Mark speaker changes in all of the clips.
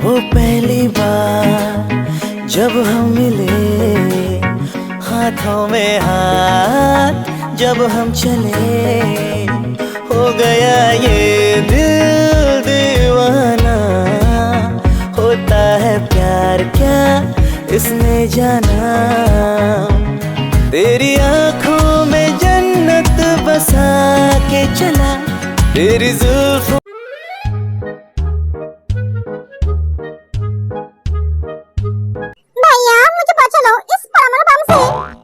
Speaker 1: वो पहली बार जब हम मिले, हाथों में हाथ जब हम चले, हो गया ये दिल दीवाना। होता है प्यार क्या इसने जाना, तेरी आँखों में जन्नत बसा के चला, तेरी जुल्फों।
Speaker 2: भैया मुझे बचा लो इस परमाणु बम से।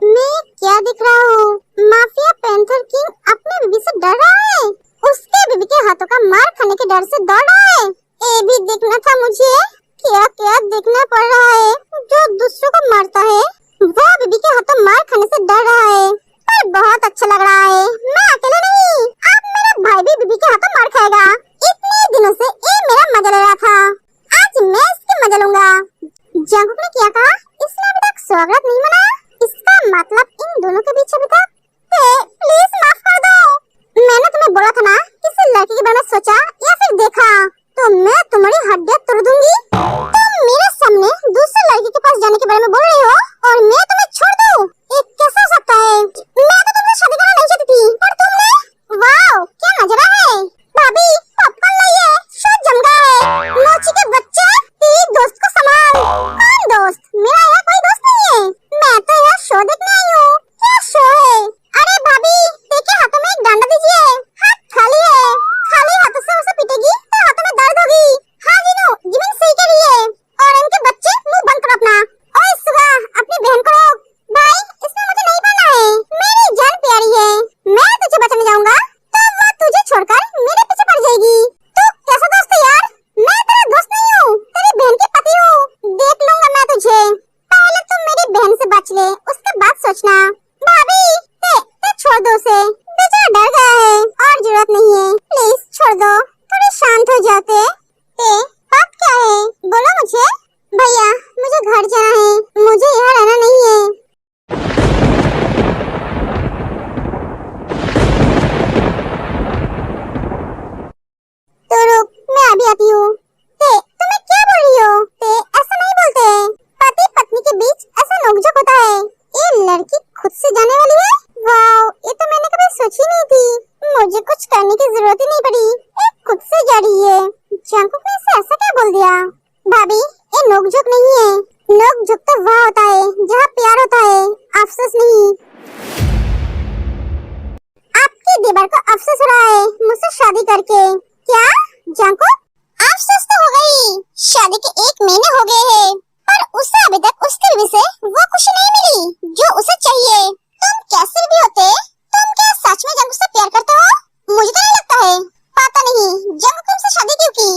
Speaker 2: मैं क्या दिख रहा हूँ? माफिया पैंथर किंग अपने बीबी से डर रहा है, उसके बीबी के हाथों का मार खाने के डर से दौड़ रहा है। ये भी देखना था मुझे, क्या क्या देखना पड़ रहा है। जो दूसरों को मारता है वो बीबी के हाथों मार खाने से डर रहा है, पर बहुत अच्छा लग रहा है। मैं अकेले नहीं, अब मेरा भाई भी बीबी के हाथों मार खाएगा। इतने दिनों से ये मेरा मजा ले रहा था, आज मैं इसकी मजा लूंगा। जंगकुक ने क्या कहा? इसने अभी तक स्वागत नहीं मनाया, इसका मतलब इन दोनों के बीच अभी तक। प्लीज माफ कर दो। मैंने तुम्हें बोला था ना, किसी लड़की के बारे में सोचा या फिर देखा तो मैं तुम्हारी हड्डियां तोड़ दूंगी। तुम मेरे सामने दूसरी लड़की के पास जाने के बारे में बोल रही हो और मैं तुम्हें छोड़ दूं? ये कैसे हो सकता है? मैं तो तुमसे शादी करना नहीं चाहती थी, पर तुमने। वाओ क्या नजारा है। भाभी पॉपकॉर्न लाइए, शो जम गया है। नोची के बच्चे, तेरी दोस्त को संभाल। कौन दोस्त? मेरा यहाँ कोई दोस्त नहीं है, मैं तो यहाँ शो देखने आई हूँ। क्या शो है? अरे भाभी देखिए हाथों में एक डंडा दीजिए, हाथ खाली है। खाली हाथों से उसे पीटेगी तो हाथों में दर्द होगी। हाँ जीनू, जिमिन सही कह रही है। और इनके बच्चे मुंह बंद करो अपना। ओए सुगा, अपनी बहन को रोक। भाई इसमें मुझे नहीं पढ़ना है, मेरी जान प्यारी है। मैं तुझे बचाने जाऊंगा तो वो तुझे छोड़कर मेरे पीछे पड़ जाएगी। तू कैसा दोस्त है यार? मैं तेरा दोस्त नहीं हूँ, तेरी बहन के पति हूँ। देख लूंगा मैं तुझे, पहले तुम मेरी बहन से बच ले, उसके बाद सोचना। भाभी ते छोड़ दो उसे, बेचारा डर गया है और जरूरत नहीं है। प्लीज छोड़ दो, थोड़े शांत हो जाते। बात क्या है? बोलो मुझे। भैया मुझे घर जाना है, मुझे यहाँ रहना नहीं है। तो रुक, मैं अभी आती हूँ। तुम्हें क्या बोल रही हो? ऐसा नहीं बोलते, पति पत्नी के बीच ऐसा नोकझोंक होता है। ये लड़की खुद से जाने वाली है? वाओ, ये तो मैंने कभी सोची नहीं थी। मुझे कुछ करने की जरूरत ही नहीं पड़ी, ये खुद से जा रही है। जंगकुक ने इसे ऐसा क्या बोल दिया? भाभी ये नोकझोंक नहीं है, नोकझोंक तो वहाँ होता है जहाँ प्यार होता है, अफसोस नहीं। आपकी दीवार को अफसोस हो रहा है मुझसे शादी करके। क्या जंगकुक? अफसोस तो हो गई, शादी के 1 महीने हो गए हैं, पर उसे अभी तक उसके बीवी से वो खुशी नहीं मिली जो उसे चाहिए। तुम कैसे भी होते, तुम क्या सच में जंगकुक से प्यार करते हो? मुझे तो नहीं लगता है। पता नहीं जंगकुक तुमसे शादी क्यों की,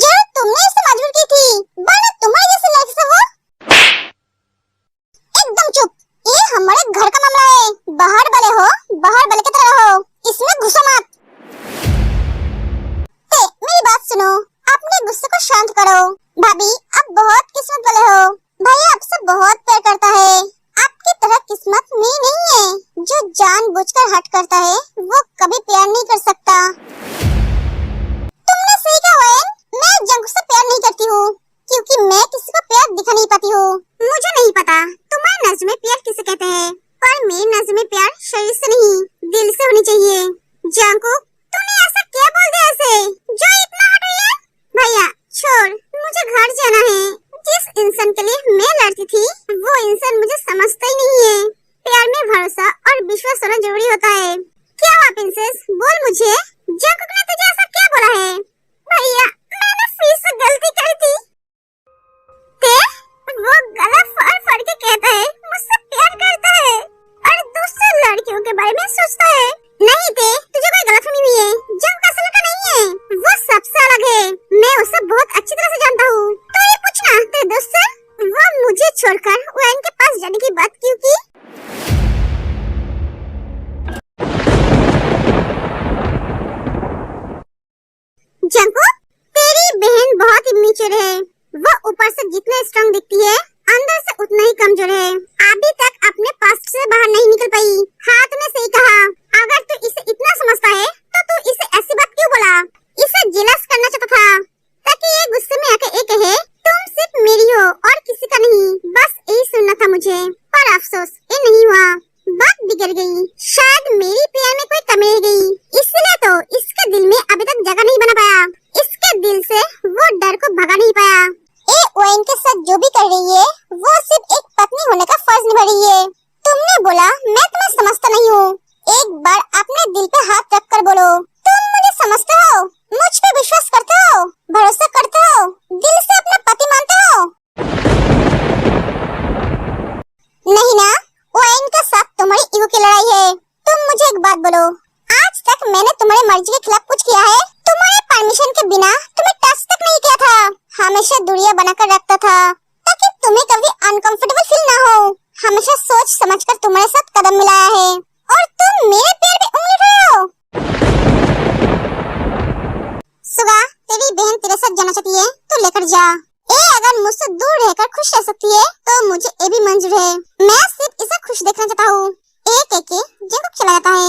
Speaker 2: जो तुमने इसे मजबूर की थी, वरना तुम्हारी जैसी लड़की से वो। एकदम चुप, ये हमारे घर का मामला है। बाहर वाले हो, बाहर वाले की तरह रहो, इसमें घुसो मत। मेरी बात सुनो, अपने गुस्से को शांत करो। भाभी आप बहुत किस्मत वाले हो, भैया आपसे बहुत प्यार करता है। आपकी तरह किस्मत में नहीं है, जो जानबूझकर हट करता है वो कभी प्यार नहीं कर सकता। तुमने सही कहा वैन, मैं जंगकुक से प्यार नहीं करती हूँ, क्योंकि मैं किसी को प्यार दिखा नहीं पाती हूँ। मुझे नहीं पता तुम्हारी नजर में प्यार किसे कहते हैं, पर मेरी नजर में प्यार शरीर से नहीं, दिल से होनी चाहिए। जंगकुक तूने ऐसा क्या बोल दिया ऐसे, जो इतना हट रही है? भैया छोड़, मुझे घर जाना है। जिस इंसान के लिए मैं लड़ती थी वो इंसान मुझे समझता ही नहीं है। प्यार में भरोसा और विश्वास होना जरूरी होता है। क्या हुआ प्रिंसेस, बोल मुझे, जंगकुक ने तुझे ऐसा क्या बोला है? भैया मैंने फिर से गलती करी थी। वो गला फाड़ फाड़ के कहता है मुझसे प्यार करता है और दूसरे लड़कियों के बारे में सोचता है। नहीं तुझे कोई गलतफहमी हुई है, जंगकुक असल का नहीं है, वो सबसे अलग है। मैं उसे बहुत अच्छी तरह से जानता हूँ। तो ये पूछना तेरे दोस्त से, वो मुझे छोड़कर वैन के पास जाने की बात क्यों की? जंगकुक तेरी बहन बहुत इमेच्योर है, वो ऊपर से जितना स्ट्रांग दिखती है अंदर से उतना ही कमजोर है। अभी तक अपने पास्ट से बाहर नहीं निकल पाई। हाँ तूने सही कहा, अगर तू इसे इतना समझता है तो तू इसे ऐसी बात क्यों बोला? इसे जेलस करना चाहता था ताकि ये गुस्से में आके ये कहे तुम इसके दिल में अभी तक जगह नहीं बना पाया, इसके दिल से वो डर को भगा नहीं पाया। ए ओएन के साथ जो भी कर रही है वो सिर्फ एक पत्नी होने का फर्ज निभा रही है। तुमने बोला मैं तुम्हें समझता नहीं हूँ, एक बार अपने दिल पे हाथ रख कर बोलो, तुम मुझे समझते हो, मुझ पे विश्वास करते हो, भरोसा करते हो, दिल से अपना पति मानते हो? नहीं ना, ओएन के साथ तुम्हारी ईगो की लड़ाई है। तुम मुझे एक बात बोलो, आज तक मैंने तुम्हारी मर्जी के खिलाफ कुछ किया है? तुम्हारे परमिशन के बिना तुम्हें टच तक नहीं किया था, हमेशा दूरियां बनाकर रखता था ताकि तुम्हें कभी अनकंफर्टेबल फील ना हो। हमेशा सोच समझकर तुम्हारे साथ कदम मिलाया है और तुम मेरे पैर पे उंगली उठा रहे हो। सुगा, तेरी बहन तेरे साथ जाना चाहती है तो लेकर जा। अगर मुझसे दूर रहकर खुश रह सकती है तो मुझे ये भी मंजूर है। मैं सिर्फ इसे खुश देखना चाहता हूँ। एक एक जंकुक चला जाता है।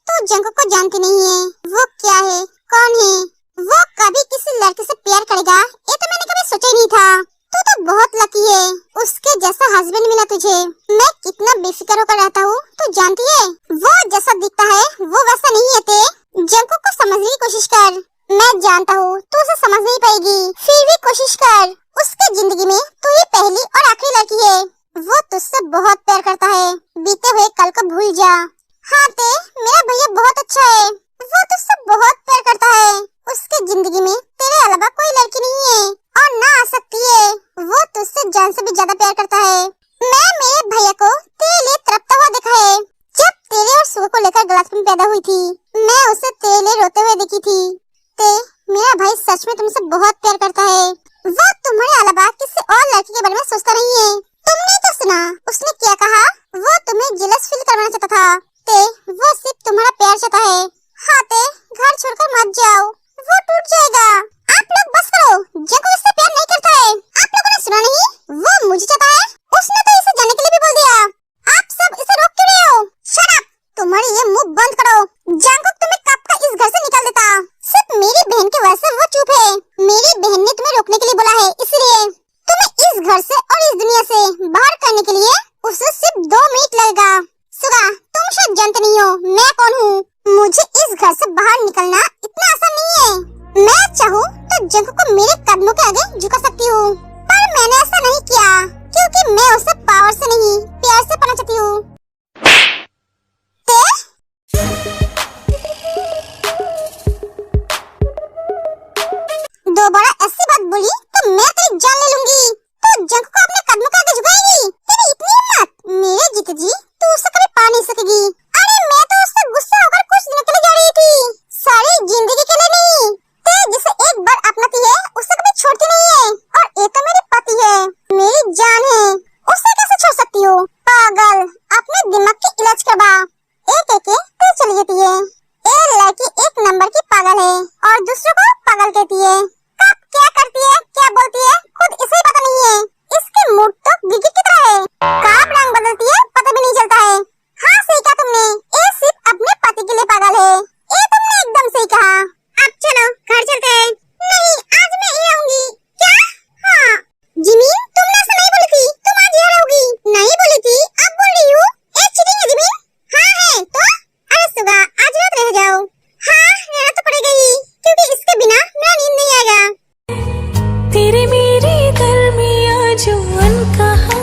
Speaker 2: तू जंकुक को जानती नहीं है, वो क्या है, कौन है, वो कभी किसी लड़के से प्यार करेगा ये तो मैंने कभी सोचा ही नहीं था। तू तो बहुत लकी है, उसके जैसा हस्बैंड मिला तुझे। मैं कितना बेफिक्र होकर रहता हूँ तू जानती है? वो जैसा दिखता है वो वैसा नहीं है। ते जंकुक को समझने की कोशिश कर। मैं जानता हूँ तू उसे समझ नहीं पाएगी, फिर भी कोशिश कर। उसके जिंदगी में तू ही पहली और आखिरी लड़की है। वो तुझसे बहुत प्यार करता है, बीते हुए कल को भूल जा। हाँ ते, मेरा भैया बहुत अच्छा है, वो तुझसे बहुत प्यार करता है। उसके जिंदगी में तेरे अलावा कोई लड़की नहीं है और ना आ सकती है। वो तुझसे जान से भी ज्यादा प्यार करता है। मैं मेरे भैया को तेरे लिए तड़पता हुआ देखा है। जब तेरे और सुगो को लेकर गलत में पैदा हुई थी, मैं उसे तेरे लिए रोते हुए देखी थी। ते, मेरा भाई सच में तुमसे बहुत प्यार करता है। वो तुम्हारे अलावा किसी और लड़की के बारे में सोचता नहीं है। तुमने तो सुना उसने क्या कहा, वो तुम्हें जेलस फील करवाना चाहता था। ते, वो सिर्फ तुम्हारा प्यार चाहता है। हाँ ते, घर छोड़कर मत जाओ, वो टूट जाएगा। आप लोग बस करो, जंकुक इससे प्यार नहीं करता है। आप लोगों ने सुना नहीं, वो मुझे चाहता है। उसने तो इसे जाने के लिए भी बोल दिया। आप सब इसे रोक क्यों रहे हो? शट अप, तुम्हारे ये मुंह बंद करो। जंकुक तुम्हें कब का इस घर से निकाल देता। सिर्फ मेरी बहन की वजह से वो चुप है। मेरी बहन ने तुम्हें रोकने के लिए बोला है, इसलिए तुम्हें इस घर से और इस दुनिया से बाहर करने के लिए उसे सिर्फ 2 मिनट लगेगा। सुगा, तुम शायद जानते नहीं हो मैं कौन हूँ। मुझे इस घर से बाहर निकलना इतना आसान नहीं है। मैं चाहूँ तो जंकुक को मेरे कदमों के आगे झुका सकती हूँ, पर मैंने ऐसा नहीं किया क्योंकि मैं उसे पावर से नहीं प्यार से पाना चाहती हूँ। दोबारा ऐसी बात बोली तो मैं तेरी जान ले लूंगी। तो जंकुक को अपने कदमों के आगे झुकाएगी? तेरी इतनी हिम्मत? मेरे जीते जी तू उसे कभी पा नहीं सकेगी। अरे मैं तो उससे गुस्सा होकर कुछ दिनों के लिए जा रही थी, सारी जिंदगी के लिए नहीं। ते जिसे एक बार अपनाती है उसे कभी छोड़ती नहीं है, और ये तो मेरे पति है, मेरी जान है, उसे कैसे छोड़ सकती हो? पागल, अपने दिमाग के इलाज करवा। एक एक ते चली जाती है। ये लड़की एक नंबर की पागल है और दूसरों को पागल कहती है। कब क्या करती है, क्या बोलती है, खुद इसे ही पता नहीं है। इसके मूड तो गिरगिट की तरह है, कब रंग बदलती है पता भी नहीं चलता है। हाँ सही कहा तुमने, ये सिर्फ अपने पति के लिए पागल है। ये तुमने एकदम सही कहा। अब चलो घर चलते हैं। नहीं, आज मैं यहीं रहूंगी। क्या? हाँ जिमी, तुमने ऐसा नहीं बोली थी, तुम आज यहाँ रहोगी। नहीं बोली थी, अब बोल रही हूँ। ये चीटिंग है जिमी। हाँ है तो? अरे सुगा, आज रात रह जाओ। हाँ रहना तो पड़ेगा ही, क्योंकि इसके बिना मेरा नींद नहीं आएगा।
Speaker 3: तेरे मेरे दरमियां जो अनकहा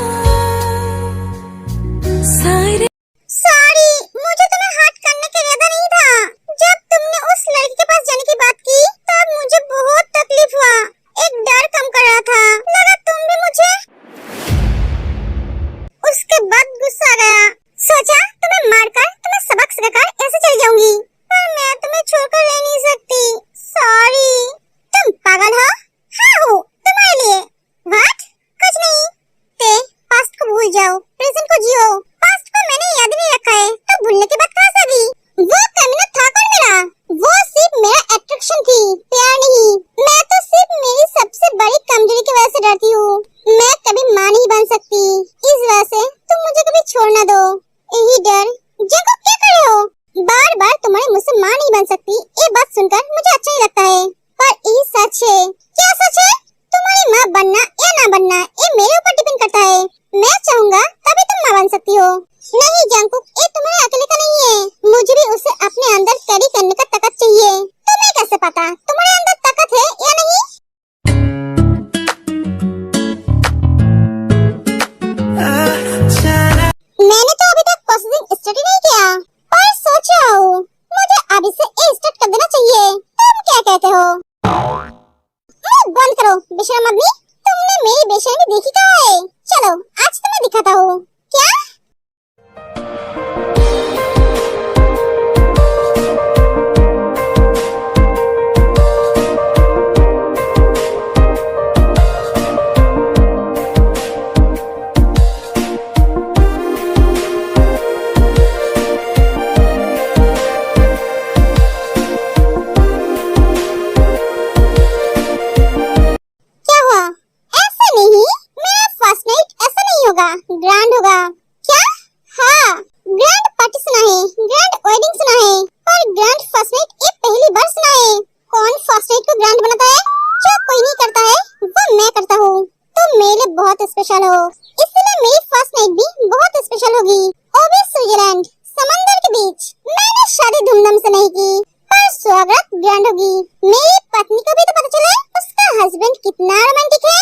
Speaker 2: ग्रैंड होगी। मेरी पत्नी को भी तो पता चले उसका हस्बैंड कितना रोमांटिक है।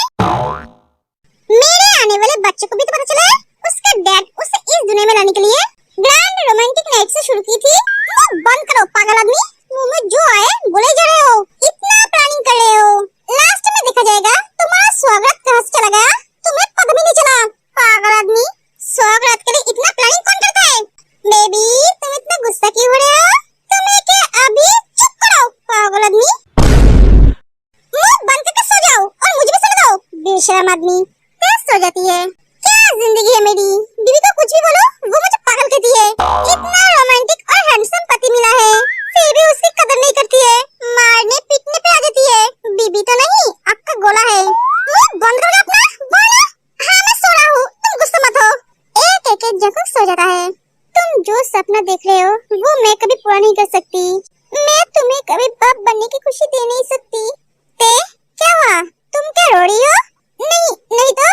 Speaker 2: मेरे आने वाले बच्चे को भी तो पता चले उसका डैड उसे इस दुनिया में लाने के लिए ग्रैंड रोमांटिक नाइट से शुरू की थी। मुंह बंद करो पागल आदमी, मुंह में जो आए बोले जा रहे हो, इतना प्लानिंग कर रहे हो, लास्ट में देखा जाएगा तुम्हारा स्वागत कहाँ से चला गया, तुम्हें पता भी नहीं चला। पागल आदमी, स्वागत के लिए इतना प्लानिंग कौन करता है? बेबी तुम इतना गुस्सा क्यों हो रहे हो? तुम्हें क्या अभी चुप करो पागल आदमी, मुंह बंद करके सो जाओ और मुझे भी सुला दो। बेशरम आदमी, कैसे सो जाती है? क्या जिंदगी है मेरी, बीवी को कुछ भी बोलो वो मुझे पागल कहती है। इतना रोमांटिक और हैंडसम पति मिला है फिर भी उसकी कदर नहीं करती है, मारने पीटने पे आ जाती है। बीबी तो नहीं आपका गोला है। मुंह बंद करो अपना, बोलो। हाँ मैं सो रहा हूँ, तुम गुस्सा मत हो। एक एक जगह सो जाता है। तुम जो सपना देख रहे हो वो मैं कभी पूरा नहीं कर सकती। मैं तुम्हें कभी बाप बनने की खुशी दे नहीं सकती। क्या हुआ, तुम क्या रो रही हो? नहीं नहीं तो